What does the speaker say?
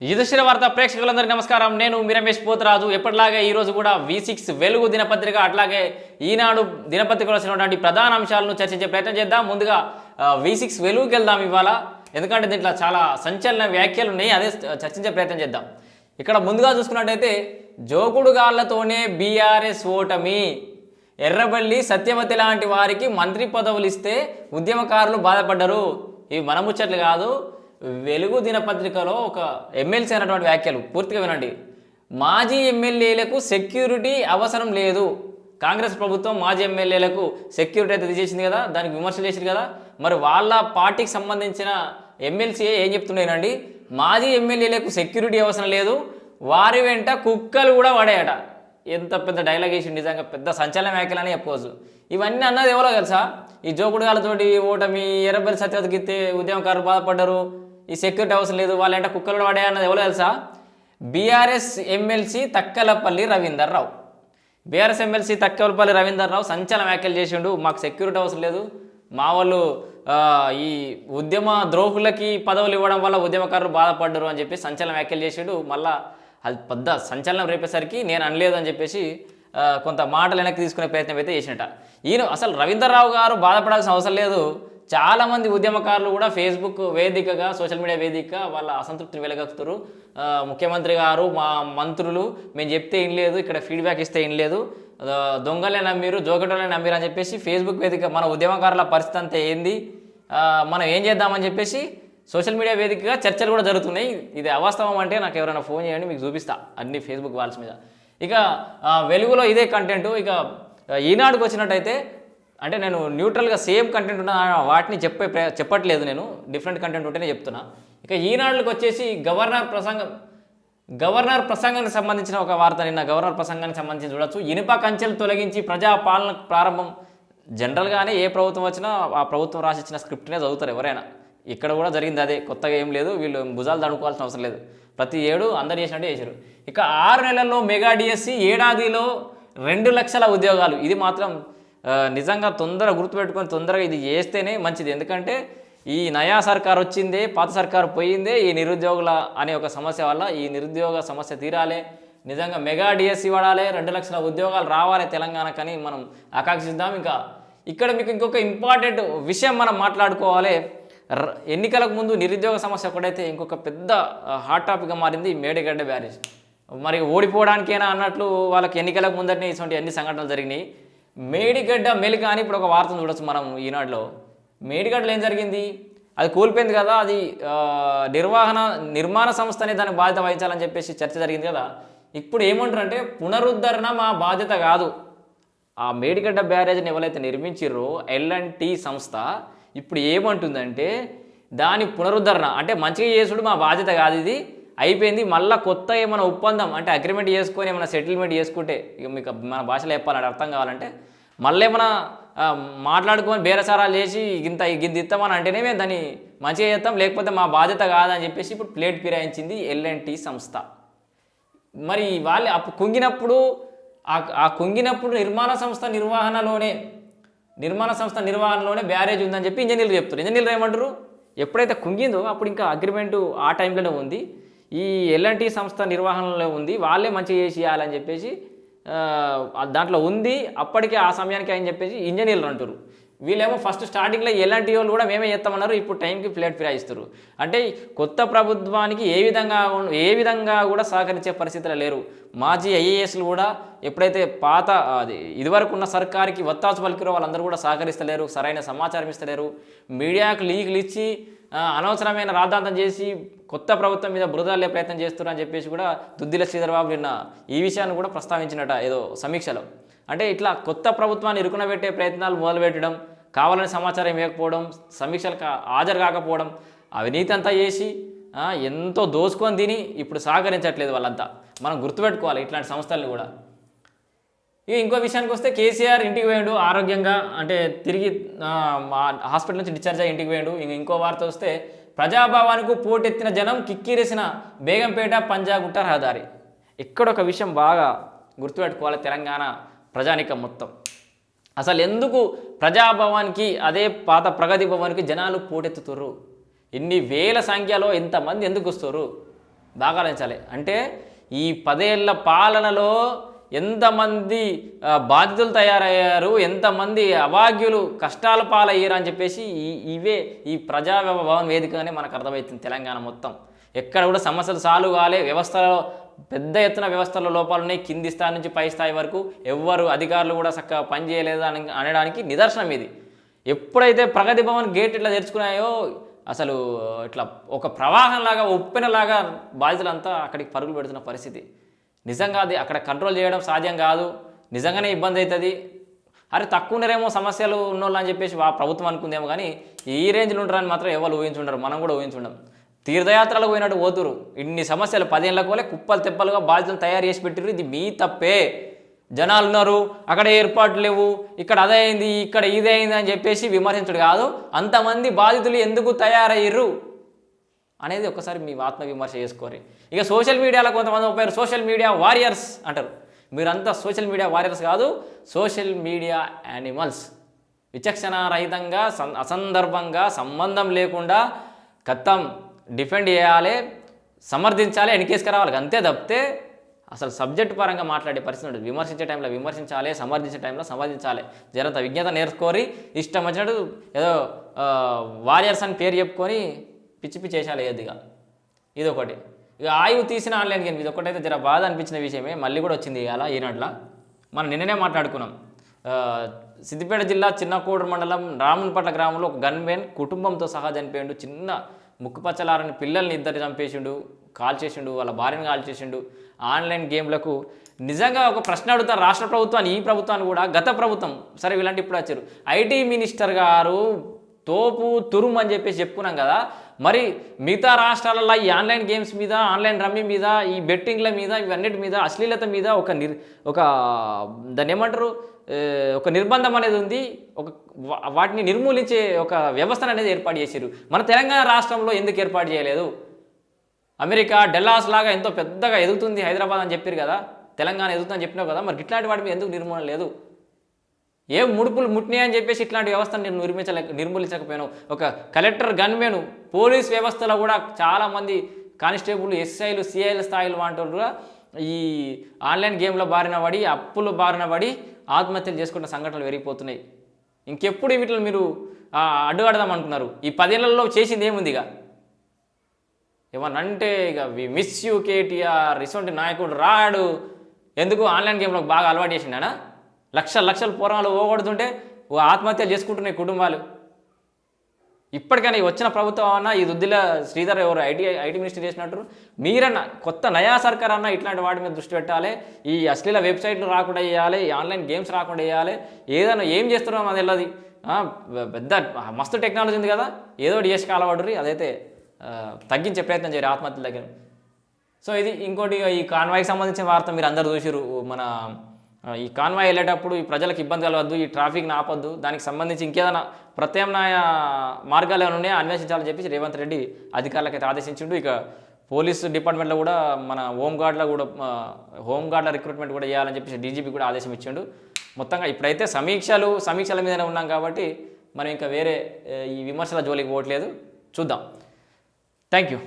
యుధిష్ఠిర వార్త ప్రేక్షకులందరికీ నమస్కారం. నేను మీ రమేష్ పోతరాజు. ఎప్పటిలాగే ఈరోజు కూడా V6 వెలుగు దినపత్రిక అట్లాగే ఈనాడు దినపత్రికలో వచ్చినటువంటి ప్రధాన అంశాలను చర్చించే ప్రయత్నం చేద్దాం. ముందుగా V6 వెలుగుకి వెళ్దాం ఇవాళ, ఎందుకంటే దీంట్లో చాలా సంచలన వ్యాఖ్యలు ఉన్నాయి. అదే చర్చించే ప్రయత్నం చేద్దాం. ఇక్కడ ముందుగా చూసుకున్నట్టయితే జోకుడుగాళ్లతోనే బీఆర్ఎస్ ఓటమి, ఎర్రబెల్లి సత్యవతి లాంటి వారికి మంత్రి పదవులు ఇస్తే ఉద్యమకారులు బాధపడ్డరు. ఇవి మన ముచ్చట్లు కాదు, వెలుగు దినపత్రికలో ఒక ఎమ్మెల్సీ అయినటువంటి వ్యాఖ్యలు. పూర్తిగా వినండి. మాజీ ఎమ్మెల్యేలకు సెక్యూరిటీ అవసరం లేదు. కాంగ్రెస్ ప్రభుత్వం మాజీ ఎమ్మెల్యేలకు సెక్యూరిటీ అయితే తీసేసింది కదా, దానికి విమర్శలు చేసింది కదా. మరి వాళ్ళ పార్టీకి సంబంధించిన ఎమ్మెల్సీ ఏం చెప్తున్నానండి, మాజీ ఎమ్మెల్యేలకు సెక్యూరిటీ అవసరం లేదు, వారి వెంట కుక్కలు కూడా పడాయట. ఎంత పెద్ద డైలాగ్ వేసి, నిజంగా పెద్ద సంచలన వ్యాఖ్యలు అని చెప్పుకోవచ్చు. ఇవన్నీ అన్నది ఎవరో తెలుసా, ఈ జోకుడుగాలతోటి ఓటమి, ఎర్రబెల్లి సత్యవతికి ఇస్తే ఉద్యమకారులు బాధపడ్డారు, ఈ సెక్యూరిటీ అవసరం లేదు, వాళ్ళంట కుక్కలు పడే అన్నది ఎవరో తెలుసా, బీఆర్ఎస్ ఎమ్మెల్సీ తక్కలపల్లి రవీందర్ రావు. బీఆర్ఎస్ ఎమ్మెల్సీ తక్కలపల్లి రవీందర్ రావు సంచలన వ్యాఖ్యలు చేసిండు. మాకు సెక్యూరిటీ అవసరం లేదు, మా వాళ్ళు ఈ ఉద్యమ ద్రోహులకి పదవులు ఇవ్వడం వల్ల ఉద్యమకారులు బాధపడ్డరు అని చెప్పి సంచలన వ్యాఖ్యలు చేసిండు. మళ్ళీ అది పెద్ద సంచలనం రేపేసరికి నేను అనలేదు అని చెప్పేసి కొంత మాటలు వెనక్కి తీసుకునే ప్రయత్నం అయితే చేసినట. ఈయన అసలు రవీందర్ రావు గారు బాధపడాల్సిన అవసరం లేదు. చాలామంది ఉద్యమకారులు కూడా ఫేస్బుక్ వేదికగా, సోషల్ మీడియా వేదికగా వాళ్ళ అసంతృప్తిని వెలగక్కుతారు. ముఖ్యమంత్రి గారు, మా మంత్రులు మేము చెప్తే ఏం లేదు, ఇక్కడ ఫీడ్బ్యాక్ ఇస్తే ఏం లేదు, దొంగలే నమ్మిరు, జోకటోలే నమ్మిరు అని చెప్పేసి ఫేస్బుక్ వేదిక మన ఉద్యమకారుల పరిస్థితి అంతా ఏంది, మనం ఏం చేద్దామని చెప్పేసి సోషల్ మీడియా వేదికగా చర్చలు కూడా జరుగుతున్నాయి. ఇది అవాస్తవం అంటే నాకు ఎవరైనా ఫోన్ చేయండి, మీకు చూపిస్తా అన్ని ఫేస్బుక్ వాల్స్ మీద. ఇక వెలుగులో ఇదే కంటెంట్. ఇక ఈనాడుకు వచ్చినట్టయితే, అంటే నేను న్యూట్రల్గా సేమ్ కంటెంట్ ఉన్న వాటిని చెప్పట్లేదు, నేను డిఫరెంట్ కంటెంట్ ఉంటేనే చెప్తున్నా. ఇక ఈనాడులకు వచ్చేసి గవర్నర్ ప్రసంగానికి సంబంధించిన ఒక వార్త. నిన్న గవర్నర్ ప్రసంగానికి సంబంధించి చూడొచ్చు. ఇనుప కంచెలు తొలగించి ప్రజాపాలన ప్రారంభం. జనరల్గానే ఏ ప్రభుత్వం వచ్చినా ఆ ప్రభుత్వం రాసిచ్చిన స్క్రిప్ట్నే చదువుతారు ఎవరైనా. ఇక్కడ కూడా జరిగింది అదే, కొత్తగా ఏం లేదు, వీళ్ళు భుజాలు తడుకోవాల్సిన అవసరం లేదు, ప్రతి ఏడు అందరు చేసినట్టే చేశారు. ఇక 6 నెలల్లో మెగా డిఎస్సి, ఏడాదిలో 2 లక్షల ఉద్యోగాలు. ఇది మాత్రం నిజంగా తొందరగా గుర్తుపెట్టుకొని తొందరగా ఇది చేస్తేనే మంచిది. ఎందుకంటే ఈ నయా సర్కార్ వచ్చిందే, పాత సర్కారు పోయిందే ఈ నిరుద్యోగుల అనే ఒక సమస్య వల్ల. ఈ నిరుద్యోగ సమస్య తీరాలి, నిజంగా మెగా డిఎస్సి వాడాలి, 2 లక్షల ఉద్యోగాలు రావాలి తెలంగాణకని మనం ఆకాంక్షిద్దాం. ఇంకా ఇక్కడ మీకు ఇంకొక ఇంపార్టెంట్ విషయం మనం మాట్లాడుకోవాలి. ఎన్నికలకు ముందు నిరుద్యోగ సమస్య ఒకటైతే ఇంకొక పెద్ద హాట్ టాపిక్గా మారింది మేడిగడ్డ బ్యారేజ్. మరి ఓడిపోవడానికైనా అన్నట్లు వాళ్ళకి ఎన్నికలకు ముందరనే ఇటువంటి అన్ని సంఘటనలు జరిగినాయి. మేడిగడ్డ మెలిక అని ఇప్పుడు ఒక వార్తను చూడొచ్చు మనం ఈనాడులో. మేడిగడ్డలో ఏం జరిగింది, అది కూలిపోయింది కదా, అది నిర్మాణ సంస్థనే దానికి బాధ్యత వహించాలని చెప్పేసి చర్చ జరిగింది కదా. ఇప్పుడు ఏమంటారంటే పునరుద్ధరణ మా బాధ్యత కాదు. ఆ మేడిగడ్డ బ్యారేజ్ని ఎవరైతే నిర్మించిర్రో L&T సంస్థ ఇప్పుడు ఏమంటుందంటే దాని పునరుద్ధరణ అంటే మంచిగా చేసుడు మా బాధ్యత కాదు, ఇది అయిపోయింది, మళ్ళీ కొత్త ఏమైనా ఒప్పందం అంటే అగ్రిమెంట్ చేసుకొని ఏమైనా సెటిల్మెంట్ చేసుకుంటే, ఇక మీకు మన భాషలో చెప్పాలంటే అర్థం కావాలంటే, మళ్ళీ ఏమైనా మాట్లాడుకొని బేరసారాలు చేసి గింత ఇస్తామని అంటేనే మేము దాన్ని మంచిగా చేస్తాం, లేకపోతే మా బాధ్యత కాదని చెప్పేసి ఇప్పుడు ప్లేట్ ఫిరాయించింది L&T సంస్థ. మరి వాళ్ళు అప్పుడు కుంగినప్పుడు నిర్మాణ సంస్థ నిర్వహణలోనే బ్యారేజ్ ఉందని చెప్పి ఇంజనీర్లు చెప్తారు. ఇంజనీర్లు ఏమంటారు, ఎప్పుడైతే కుంగిందో అప్పుడు ఇంకా అగ్రిమెంటు ఆ టైంలోనే ఉంది, ఈ L&T సంస్థ నిర్వహణలో ఉంది, వాళ్ళే మంచిగా చేసి ఇవ్వాలని చెప్పేసి దాంట్లో ఉంది, అప్పటికే ఆ సమయానికి అని చెప్పేసి ఇంజనీర్లు అంటారు. వీళ్ళేమో ఫస్ట్ స్టార్టింగ్లో L&T వాళ్ళు కూడా మేమే చేస్తామన్నారు, ఇప్పుడు టైంకి ప్లేట్ ఫిరాయిస్తారు. అంటే కొత్త ప్రభుత్వానికి ఏ విధంగా కూడా సహకరించే పరిస్థితులు లేరు. మాజీ ఐఏఎస్లు కూడా ఎప్పుడైతే పాత ఇదివరకు ఉన్న సర్కారుకి ఒత్తాసు పలికిరో వాళ్ళందరూ కూడా సహకరిస్తలేరు, సరైన సమాచారం ఇస్తలేరు, మీడియాకు లీకులు ఇచ్చి అనవసరమైన రాద్ధాంతం చేసి కొత్త ప్రభుత్వం మీద బురదల్లే ప్రయత్నం చేస్తున్నారు అని చెప్పేసి కూడా దుద్దిల శ్రీధర్బాబు నిన్న ఈ విషయాన్ని కూడా ప్రస్తావించినట ఏదో సమీక్షలో. అంటే ఇట్లా కొత్త ప్రభుత్వాన్ని ఇరుకునబెట్టే ప్రయత్నాలు మొదలుపెట్టడం, కావాలని సమాచారం ఇవ్వకపోవడం, సమీక్షలకు హాజరు కాకపోవడం, అవినీతి అంతా చేసి ఎంతో దోసుకొని తిని ఇప్పుడు సహకరించట్లేదు వాళ్ళంతా. మనం గుర్తుపెట్టుకోవాలి ఇట్లాంటి సంస్థలను కూడా. ఇక ఇంకో విషయానికి వస్తే కేసీఆర్ ఇంటికి పోయాడు ఆరోగ్యంగా, అంటే తిరిగి హాస్పిటల్ నుంచి డిశ్చార్జ్ అయ్యి ఇంటికి పోయాడు. ఇంకో వార్త వస్తే ప్రజాభావానికి పోటెత్తిన జనం కిక్కిరేసిన బేగంపేట పంజాగుట్ట రహదారి. ఇక్కడొక విషయం బాగా గుర్తుపెట్టుకోవాలి తెలంగాణ ప్రజానికం మొత్తం. అసలు ఎందుకు ప్రజాభవన్కి అదే పాత ప్రగతి భవన్కి జనాలు పోటెత్తుతుర్రు, ఇన్ని వేల సంఖ్యలో ఇంతమంది ఎందుకు వస్తారు? బాగా ఆలోచించాలి. అంటే ఈ 10 ఏళ్ల పాలనలో ఎంతమంది బాధితులు తయారయ్యారు, ఎంతమంది అభాగ్యులు కష్టాల పాలయ్యారు అని చెప్పేసి ఈ ప్రజా భవన్ వేదికగానే మనకు అర్థమవుతుంది. తెలంగాణ మొత్తం ఎక్కడ కూడా సమస్యలు సాల్వ్ కాలే, వ్యవస్థలో పెద్ద ఎత్తున వ్యవస్థలో లోపాలు ఉన్నాయి. కింది స్థాయి నుంచి పై స్థాయి వరకు ఎవ్వరు అధికారులు కూడా చక్కగా పనిచేయలేదు అని అనడానికి నిదర్శనం ఇది. ఎప్పుడైతే ప్రగతి భవన్ గేట్ ఇట్లా తెరుచుకున్నాయో అసలు ఇట్లా ఒక ప్రవాహంలాగా ఉప్పెనలాగా బాధితులంతా అక్కడికి పరుగులు పెడుతున్న పరిస్థితి. నిజంగా అది అక్కడ కంట్రోల్ చేయడం సాధ్యం కాదు, నిజంగానే ఇబ్బంది అవుతుంది. అరే తక్కువ ఉన్నారేమో సమస్యలు ఉన్నోళ్ళు అని చెప్పేసి ప్రభుత్వం అనుకుందేమో, కానీ ఈ రేంజ్లో ఉంటారని మాత్రం ఎవరు ఊహించుండరు, మనం కూడా ఊహించుండం. తీర్థయాత్రలకు పోయినట్టు పోతురు. ఇన్ని సమస్యలు 10 ఏళ్ళకు పోలే కుప్పలు తెప్పలుగా బాధ్యతలు తయారు చేసి పెట్టిరు. ఇది మీ తప్పే. జనాలు ఉన్నారు, అక్కడ ఏర్పాట్లు లేవు, ఇక్కడ అదే అయింది, ఇక్కడ ఇదే అయింది అని చెప్పేసి విమర్శించడు కాదు, అంతమంది బాధితులు ఎందుకు తయారయ్యారు అనేది ఒకసారి మీ ఆత్మవిమర్శ చేసుకోరు. ఇక సోషల్ మీడియాలో కొంతమంది పేరు సోషల్ మీడియా వారియర్స్ అంటారు. మీరంతా సోషల్ మీడియా వారియర్స్ కాదు, సోషల్ మీడియా యానిమల్స్. విచక్షణ రహితంగా అసందర్భంగా సంబంధం లేకుండా కత్తం డిఫెండ్ చేయాలి, సమర్థించాలి, ఎన్నికేసుకు రావాలి, అంతే తప్పితే అసలు సబ్జెక్ట్ పరంగా మాట్లాడే పరిస్థితి ఉంటుంది. విమర్శించే టైంలో విమర్శించాలి, సమర్థించే టైంలో సమర్థించాలి. జరంత విజ్ఞత నేర్చుకొని ఇష్టం వచ్చినట్టు ఏదో వారియర్స్ అని పేరు చెప్పుకొని పిచ్చి పిచ్చి చేసాలి ఏదిగా. ఇది ఒకటి. ఇక ఆయువు తీసిన ఆన్లైన్ గేమ్ ఇది ఒకటైతే జర బాధ అనిపించిన విషయమే. మళ్ళీ కూడా వచ్చింది అలా ఈనాడులా. మనం నిన్ననే మాట్లాడుకున్నాం. సిద్దిపేట జిల్లా చిన్నకోడూరు మండలం రామన్పట్ల గ్రామంలో ఒక గన్మెన్ కుటుంబంతో సహా చనిపోయిండు. చిన్న ముక్కుపచ్చలారని పిల్లల్ని ఇద్దరు చంపేసిండు, కాల్ చేసిండు, వాళ్ళ భార్యను కాల్ చేసిండు. ఆన్లైన్ గేమ్లకు నిజంగా ఒక ప్రశ్న అడుగుతారు రాష్ట్ర ప్రభుత్వాన్ని, ఈ ప్రభుత్వాన్ని కూడా. గత ప్రభుత్వం సరే వీళ్ళంటే ఇప్పుడు వచ్చారు, ఐటీ మినిస్టర్ గారు తోపు తురుము అని చెప్పేసి చెప్పుకున్నాం కదా. మరి మిగతా రాష్ట్రాలలో ఈ ఆన్లైన్ గేమ్స్ మీద, ఆన్లైన్ రమ్మీ మీద, ఈ బెట్టింగ్ల మీద, ఇవన్నిటి మీద, అశ్లీలత మీద ఒక దాన్ని ఏమంటారు, ఒక నిర్బంధం అనేది ఉంది. వాటిని నిర్మూలించే ఒక వ్యవస్థను అనేది ఏర్పాటు చేశారు. మన తెలంగాణ రాష్ట్రంలో ఎందుకు ఏర్పాటు చేయలేదు? అమెరికా డెల్లాస్ లాగా ఎంతో పెద్దగా ఎదుగుతుంది హైదరాబాద్ అని చెప్పారు కదా, తెలంగాణ ఎదుగుతుందని చెప్పినావు కదా, మరి ఇట్లాంటి వాటి మీద ఎందుకు నిర్మూలన లేదు? ఏ ముడుపులు ముట్టినాయి అని చెప్పేసి ఇట్లాంటి వ్యవస్థను నేను నిర్మూలించకపోయాను. ఒక కలెక్టర్ గన్మెను పోలీస్ వ్యవస్థలో కూడా చాలామంది కానిస్టేబుల్, ఎస్ఐలు, సిఐల స్థాయిలు వంటి ఈ ఆన్లైన్ గేమ్ల బారిన పడి, అప్పుల బారిన పడి ఆత్మహత్యలు చేసుకున్న సంఘటనలు పెరిగిపోతున్నాయి. ఇంకెప్పుడు వీటిని మీరు అడ్డుగడదాం అనుకున్నారు? ఈ 10 ఏళ్లలో చేసింది ఏముంది? ఇక ఏమన్నంటే ఇక మిస్ యూ కేటీఆర్ ఇటువంటి నాయకుడు రాడు. ఎందుకు ఆన్లైన్ గేమ్లకు బాగా అలవాటు చేసిండనా? లక్షలు పోరాలు పోగొడుతుంటే ఆత్మహత్యలు చేసుకుంటున్నాయి కుటుంబాలు. ఇప్పటికైనా వచ్చిన ప్రభుత్వం అన్నా, ఈ దుద్దిల శ్రీధర్ ఎవరు ఐటీ మినిస్టర్ చేసినట్టు, మీరన్నా కొత్త నయా సర్కార్ అన్నా ఇట్లాంటి వాటి మీద దృష్టి పెట్టాలి. ఈ అశ్లీల వెబ్సైట్లు రాకుండా చేయాలి, ఈ ఆన్లైన్ గేమ్స్ రాకుండా చేయాలి. ఏదైనా ఏం చేస్తున్నాం అది వెళ్ళదు. పెద్ద మస్తు టెక్నాలజీ ఉంది కదా, ఏదో చేసి కాలవాడుర్రి, అదైతే తగ్గించే ప్రయత్నం చేయరు ఆత్మహత్యల దగ్గర. సో ఇది ఇంకోటి, ఈ కాన్వాయ్కి సంబంధించిన వార్త మీరు అందరూ చూసిరు. మన ఈ కాన్వాయ్ వెళ్ళేటప్పుడు ఈ ప్రజలకు ఇబ్బంది కలవద్దు, ఈ ట్రాఫిక్ని ఆపొద్దు, దానికి సంబంధించి ఇంకేదైనా ప్రత్యామ్నాయ మార్గాలు ఏమైనా ఉన్నాయో అన్వేషించాలని చెప్పేసి రేవంత్ రెడ్డి అధికారులకైతే ఆదేశించిండు. ఇక పోలీసు డిపార్ట్మెంట్లో కూడా మన హోంగార్డ్ల రిక్రూట్మెంట్ కూడా చేయాలని చెప్పేసి డీజీపీ కూడా ఆదేశం ఇచ్చిండు. మొత్తంగా ఇప్పుడైతే సమీక్షల మీదనే ఉన్నాం కాబట్టి మనం ఇంకా వేరే ఈ విమర్శల జోలికి పోవట్లేదు. చూద్దాం. Thank you.